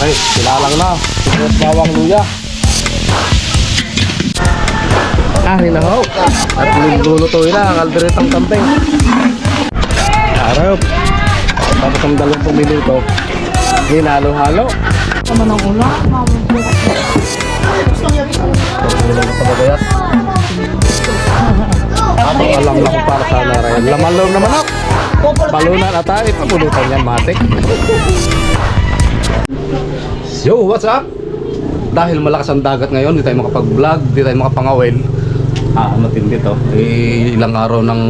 Ay, silalang na. Sibuyas bawang luya. Hinahaw. At lulutuin na ang kalderetang kambing. Harap. Tapos ang 20 minuto. Hinalo-halo. Naman ang ulam. Alam lang para sa narayan. Laman loob na manok. Balunan at ay papulutan yan matik. Yo, what's up? Dahil malakas ang dagat ngayon, di tayo makapag-vlog, di tayo makapangawil. Matindi to. Ilang araw ng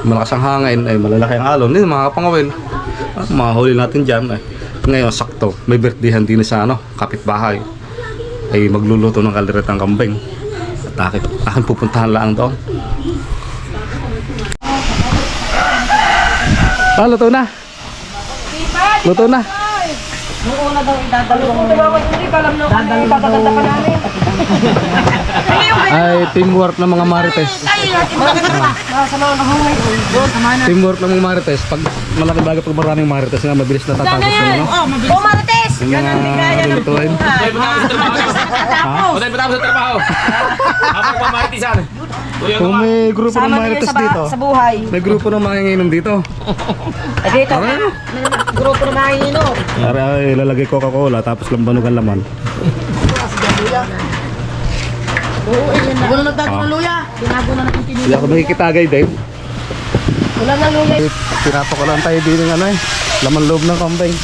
malakas ang hangin, ay malalaki ang alon, hindi makapangawil. Mahuli natin dyan. Ngayon, sakto, may birthdayan din sa kapitbahay. Ay magluluto ng kalderetang kambing. At akin pupuntahan lang doon. Luto na. Luto na. Nung una daw idadalawang dadalawang pa namin. Ay teamwork ng mga marites. Teamwork ng mga marites. Pag malaki bagay pag maraming marites na mabilis na tatapos yung Marites! yung mga lulutuin. O tayo patapos sa trabaho. Kapag pamaritisan. Kung may grupo ng marites dito, Sa buhay. may grupo ng mga nginom dito. Dito na. Grupo na mahinginom. Ay lalagay Coca-Cola tapos lambanugan laman. Wala nagtago ng luya. Tinago na natin tinuloy. Hindi ako nakikitagay, Dave. Wala na luya. Tinato ko lang tayo din ng laman loob ng kambing.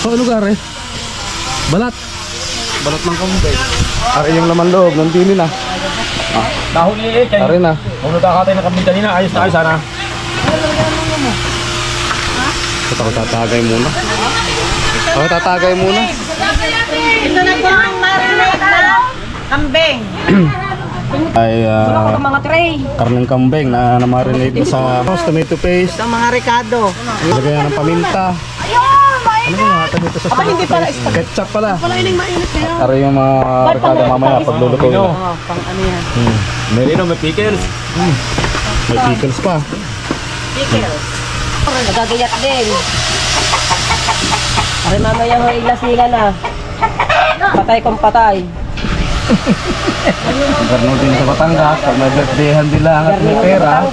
Ano lugar Balat. Balat ng kambing. Ari yung laman loob, nandini na. Dahon ni Eken. Ari na. Kung nagkakatay na kami kanina, ayos na ayos sana. Ito ako tatagay muna. Ako tatagay muna. Ito na po ang marinate na kambing. Ay Mga tray. karneng kambing na namarinate na sa tomato paste. Ito mga Ricardo. Lagyan ng paminta. Ano ba nga dito sa hindi pala ketchup pala. Wala ining mainit kaya. Ari yung mga Ricardo mamaya paglulutuin na. Pang ano yan. May pickles. May pickles pa. Pickles. Nagagayat din. Ari mamaya ho ilasila na. Patay kong patay. Garno din sa Batangas, pag may birthdayhan nila at may pera,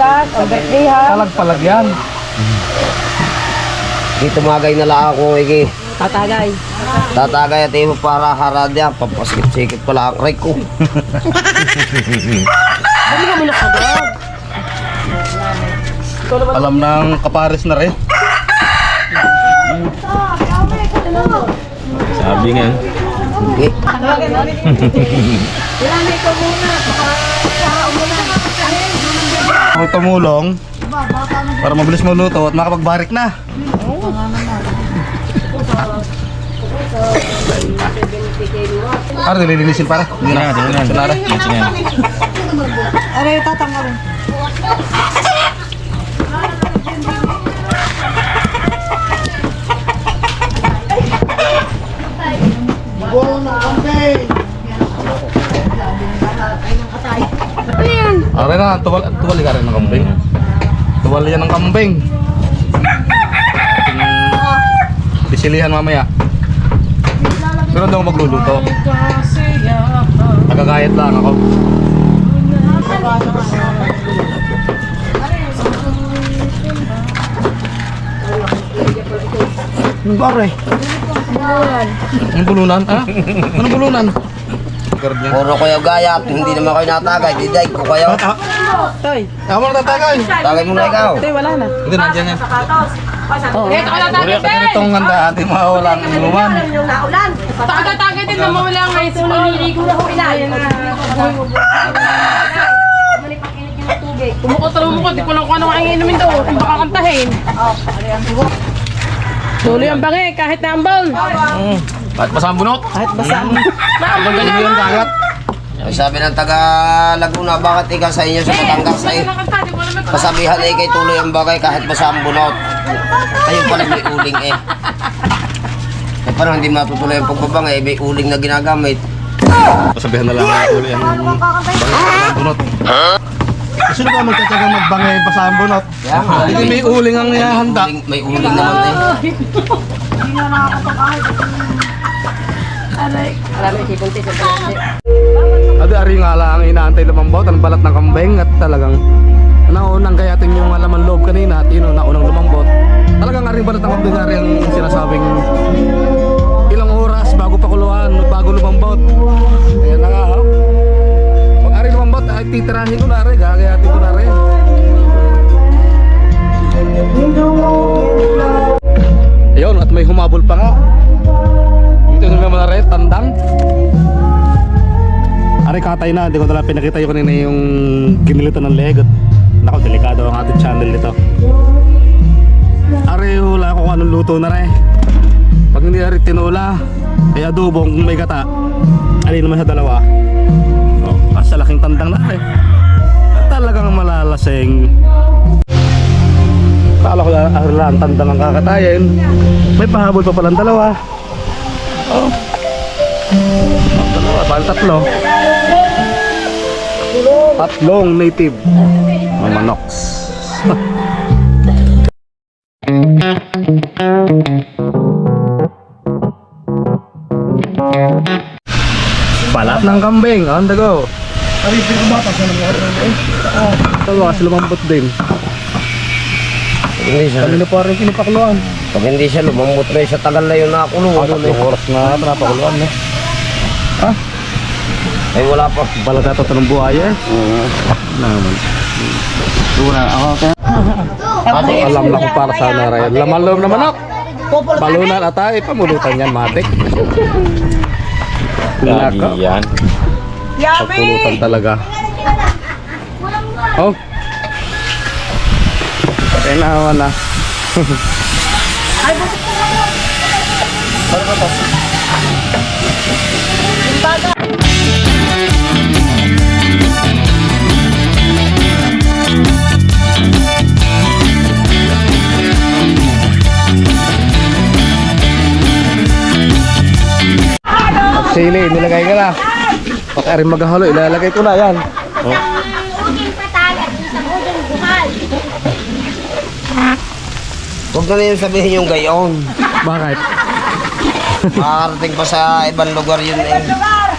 talag-palag yan. Dito magay na lang ako iki. Tatagay. Tatagay at imo para haradya. Papasikit-sikit pala ang ko. Hindi ka minok agad. Alam ng kapares na rin. Sabi nga. Okay. Ako tumulong para mabilis maluto at makapagbarik na. Para nililinisin para. Hindi na. Sinara. Aray, tatanggalin. Aray na, tuwali ka rin ng kambing. Tuwali yan ng kambing. Ating disilihan mamaya. Pero daw magluluto. Nagagayat lang ako. Ano ba rin? Anong bulunan? Ha? Anong bulunan? Puro kayo gaya at hindi naman kayo natagay. Diday ko kayo. Toy. Ako na tatagay. Tagay mo na ikaw. Toy, wala na. Hindi, nandiyan yan. Oo. Uri, kasi itong handa ating mawala ang inuman. Tagay din na mawala ngayon sa naliligo na ko ilayan na. Kumukot mo ko, di ko lang kung ano ang inumin doon. Kung baka kantahin. Tuloy ang bangi, kahit na ambol. Kahit basa ang bunot. Kahit basa. Ang ganyan mo yung kagat. Ay, sabi ng taga Laguna, bakit ikaw sa inyo sa Batangas ay pasabihan ay kay tuloy ang bagay kahit basa ang bunot. Ayun pala may uling eh. Eh parang hindi matutuloy ang pagbabangay, may uling na ginagamit. Pasabihan na lang ako ulit ang bunot. Sino ba magtatsaga magbangay pa sa ambunot? Kaya nga. Hindi may uling ang ihahanda. May uling naman eh. Marami si Buntis. Adi, ari nga lang inaantay lumambot ang balat ng kambing at talagang naunang gayatin yung laman loob kanina at yun naunang lumambot. Talagang aring balat ng kambing ari ang sinasabing ilang oras bago pakuluan, bago lumambot. Ayan na nga, oh. Pag ari lumambot ay titirahin ko na rin, gagayatin ko na rin. Ayun, at may humabol pa nga. Dito naman na rin, tandang. Ari katay na, hindi ko na pinakita yung kanina yung ginilito ng legot. Naku, delikado ang ating channel nito. Ari, hula ko kung anong luto na rin. Pag hindi ari tinula, ay adobong may gata. Ari naman sa dalawa. Oh, sa laking tandang na rin. Talagang malalasing. Kala ko lang tandang ang kakatayin. May pahabol pa palang dalawa. Oh. Dalawa, parang tatlo. Tatlong native mga nox. Balat ng kambing on the go. Dalawa sila lumambot din. Hindi siya. Kanina pa rin pinapakuluan. Pag hindi siya lumambot na siya, tagal na yun nakakulungan. Tatlong oras na pinapakuluan eh. Ah, Ay wala pa. balat na ito ng buhaya eh. Naman. Alam na kung para sana rin. Laman loob na manok. Balunan at ay pamulutan yan matik. Naka. Yan. Pagpulutan talaga. Oh. Kaya naman na. Sili, nilagay ka na. Pagka rin maghahalo, ilalagay ko na yan. Oh. Huwag na yun sabihin yung gayon. Bakit? Makakarating pa sa ibang lugar yun eh.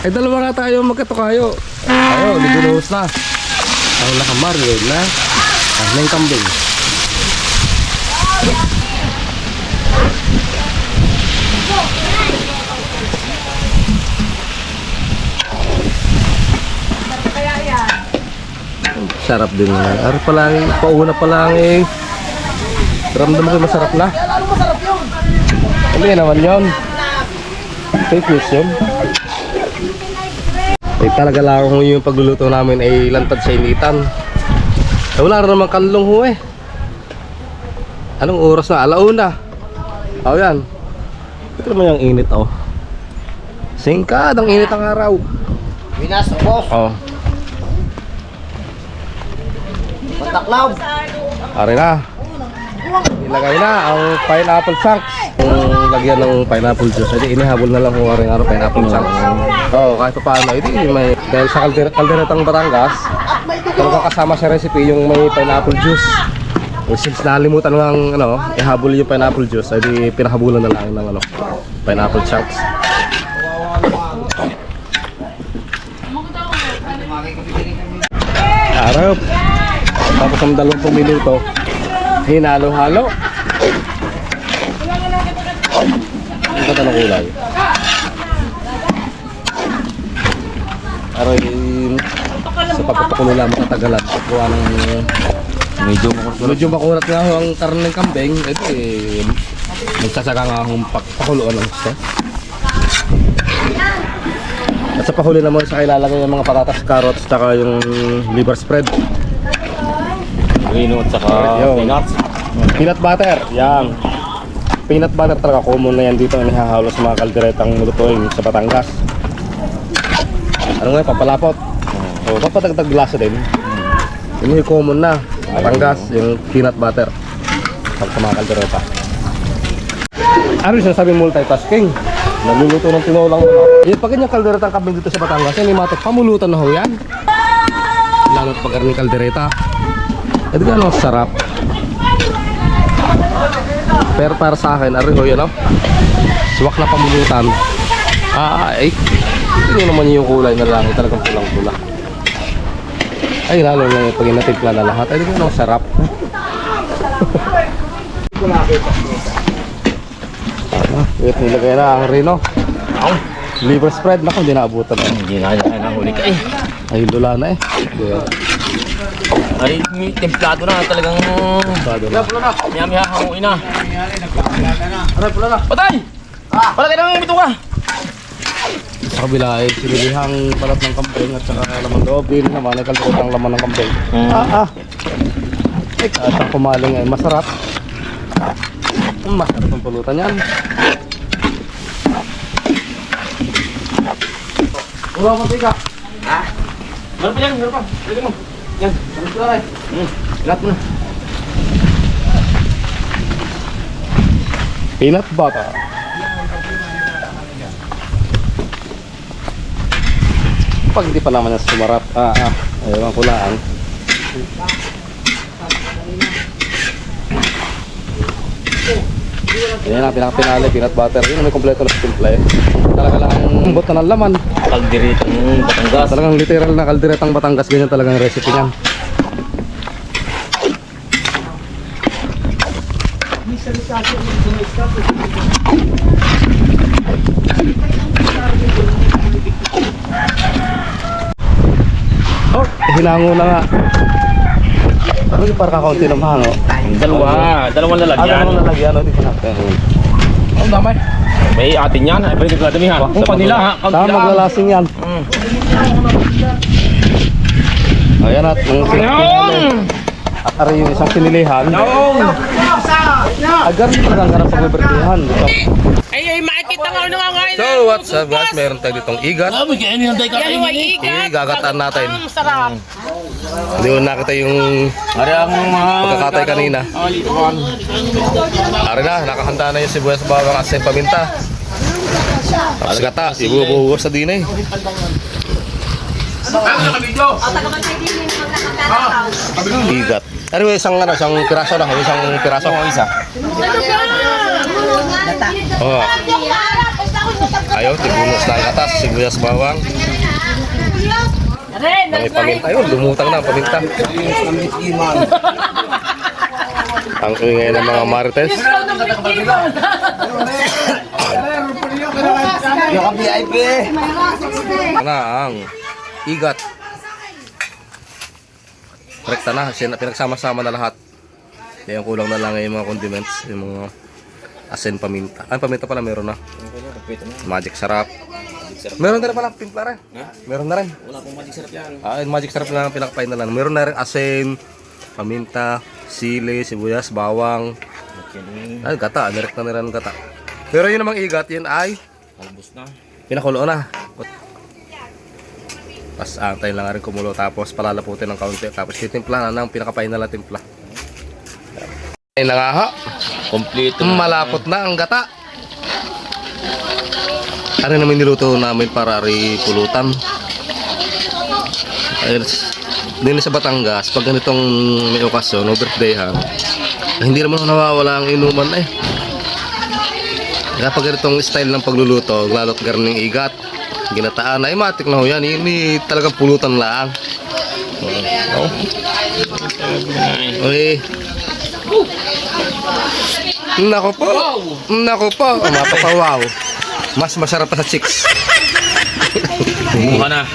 Eh dalawa nga tayo magkatukayo. Tayo, libulos na. Ang nakamar yun na. Ang nang kambing. Sarap din na. Ari pa lang, pauna pa lang eh. Ramdam ko masarap na. Hindi naman yun. Fake news yun. Eh talaga lang kung yung pagluluto namin ay lantad sa initan. Eh, wala rin naman kanlong ho eh. Anong oras na? Alauna. Oh yan. Ito naman yung init oh. Singkad ang init ang araw. Pinasok boss. Oh. Pataklaw. Ari na. Ilagay na ang pineapple chunks. Kung lagyan ng pineapple juice, edi inihabol na lang kung aring pineapple chunks. Oo, kahit pa paano, edi may, dahil sa kalderetang Batangas, talagang kasama sa recipe yung may pineapple juice. Since nalimutan lang ihabol yung pineapple juice, edi pinahabulan na lang ng pineapple chunks. Arap. Tapos ang 20 minuto, hinalo-halo. Ang ganda ng kulay. Aroy, sa pagpapakulo lang matatagalan. Pagkuha ng medyo makulat nga ho ang karne ng kambing. Ito eh, magsasaga nga akong pakuluan ng gusto. At sa pahuli naman sa ilalagay yung mga patatas, carrots, tsaka yung liver spread. Rino at saka Yun. peanuts. Peanut butter, yan. Peanut butter talaga, common na yan dito ang ihahalo sa mga kalderetang lutuin sa Batangas. Ano nga, papalapot. So, papadagdag lasa din. Yun yung common na. Batangas, yung peanut butter. Sa mga kaldereta. Ano yung sinasabi multitasking? Nagluluto ng tinolang mo. Yung pag ganyan kalderetang kambing dito sa Batangas, yan yung matok, pamulutan na ho yan. lalo pag karning kaldereta. Ito gano'ng sarap. Pero para sa akin, arihoy, ano? Suwak na pamulutan. Ay, ito naman yung kulay na lang. Talagang pulang-pula. Ay, lalo na yung pag inatimpla na lahat. Ay, ito gano'ng sarap. Wait, nilagay na ang rino. Liver spread. Naku, hindi naabutan. Hindi na huli ka eh. Ay, lula na eh. Ay, may templado na talagang... Bado na. Miyami hahanguin na. Aray, pula na. Patay! Patay na may bito ka! Sa kabila ay sinilihang balat ng kambing at saka laman loob. Hindi naman ay kaldereta ang laman ng kambing. At ang kumaling ay masarap. Masarap ang pulutan yan. Wala mo tika. Meron pa yan, meron pa. Pwede mo. Yan, ano sila ay? Ilat mo na. Peanut butter. Pag hindi pa naman yan sumarap, ayaw ko lang. Yan ang pinakapinali, peanut butter. Yun may kompleto na simple. Talaga lang ang bot na ng laman. Kalderetang Batangas. Talagang literal na kalderetang Batangas. Ganyan talagang recipe niyan. Oh, hinango na nga. Ano yung para kakaunti ng hango? Dalawang lalagyan. Ano nalagyan? Ano dito natin? Ang damay. May atin yan. Ay, pwede ko damihan. Kung kanila ha. Tama, maglalasing yan. Ayan at yung at ari yung isang sinilihan. Agar nito lang harap pagbibertihan. Ay, makikita nga ano nga ngayon. So what's up guys? Meron tayo ditong igat. Yan yung ikat. Igagataan natin. Ang sarap. Hindi mo nakita yung Ari ang mga... pagkakatay kanina. Ari na, nakahanda na yung sibuyas bawang at sa paminta. Tapos gata, ibubuhos sa din eh. Igat. Anyway, isang piraso lang, isang piraso. Isa. Oh. Ayaw, tibunos na ang gatas, sibuyas bawang. May paminta. Ayun, lumutang na ang paminta. Ang ingay ng mga marites. Yung ka-VIP eh. Na ang igat. Rekta na, pinagsama-sama na lahat. Kaya kulang na lang yung mga condiments, yung mga asin, paminta. Ay, paminta pala meron na. Magic sarap. Meron na rin pala timpla rin. Meron na rin. Wala pong magic sarap yan. Yung magic sarap na pinakapain na lang. Meron na rin asin, paminta, sili, sibuyas, bawang. Ay, gata. Direct na rin gata. Pero yun namang igat, yun ay Albus na. pinakulo na. Tapos antayin lang rin kumulo. Tapos palalaputin ng kaunti. Tapos titimpla na ng pinakapain na lang timpla. Ayun na nga ha. Kompleto. Malapot na ang gata. Ano naman niluto namin para rin pulutan. Ayun, din sa Batangas, pag ganitong may okasyon o birthdayhan, hindi naman nawawala ang inuman eh. Kaya pag ganitong style ng pagluluto, lalo't garning igat, ginataan, ay matik na ho yan, hindi talagang pulutan lang. Okay. Nako po, mapapawaw. Mas masarap pa sa chicks. Umuha na.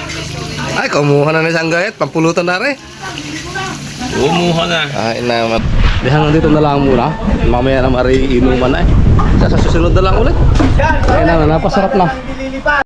Ay, kumuha na ng isang gayet, pampulutan na rin. Umuha na. Ay, naman. Di hanggang dito na lang muna. Mamaya na mari inuman na eh. Sa susunod na lang ulit. Ay, napasarap na.